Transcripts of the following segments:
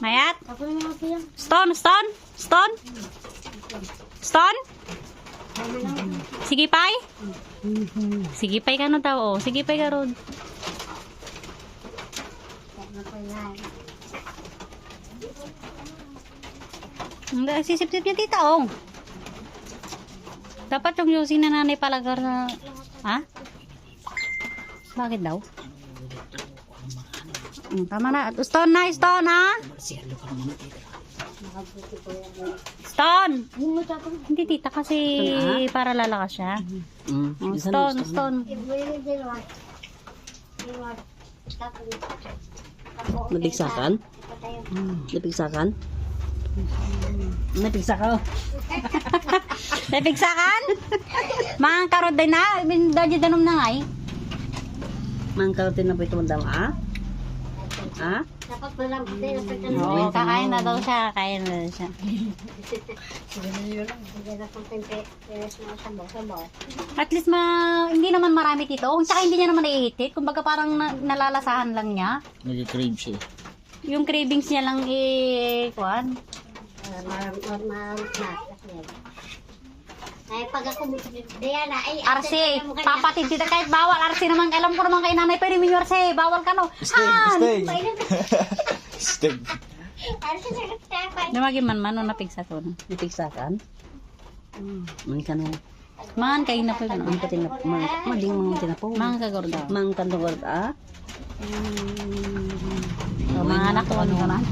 Mayat? Stone, stone, stone. Stone? Sige pay? Sige pay ka na daw, oh. Sige pay ka ron. Ang sisip-sip niya tita, oh. Dapat yung yusin na nanay palagar na... Ha? Bakit daw? Tama na. Stone na, stone, ha? Stone! Hindi tita kasi para lalakas siya. Stone, stone. Nabigsakan? Nabigsakan? Nabigsakan? Napigsakan? Mga karod din na. Dahil danom na nga eh. Mang karotin na po ito mandam, ha? Ha? Oo, kakain na daw siya. Kakain na daw siya. At least hindi naman marami dito. Kung saka hindi niya naman naihitit. Kumbaga parang nalalasahan lang niya. Nag-crave siya. Yung cravings niya lang kuwan. Ay, pag ako, Diana, ay, RC, papatid dito kahit bawal. RC naman, alam ko naman kay nanay, pero yung RC, bawal ka no. Stay! Stay! Dumagin man, no, napigsa ko. Nabigsakan? Mang kanong Man, kayo na po yun. mang katinap, maling mga tinapo. Mga kagorda. Mang kanong ah? So, mga anak ko, ano naman.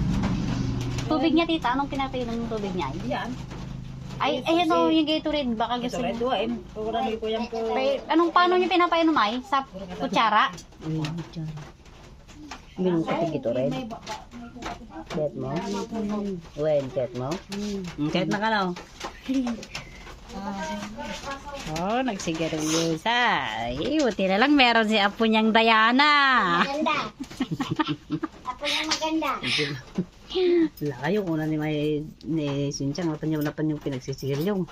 Tubig niya, tita, anong pinapainom ng tubig niya? Yan. Ay, ayan o, yung Gatorade, baka gusto niya. Pagurami ko yan po. Paano niyo pinapainom ay? Sa kutsara? Minum ka tigito rin. Kahit mo? Wen, kahit mo? Kahit na ka na. Oh, nagsigarilyo siya. Ay, buti na lang meron si apo niyang Diana. Maganda. Ako yung maganda. Layo una ni Cynthia, wala pa yung pinagsisihil yung.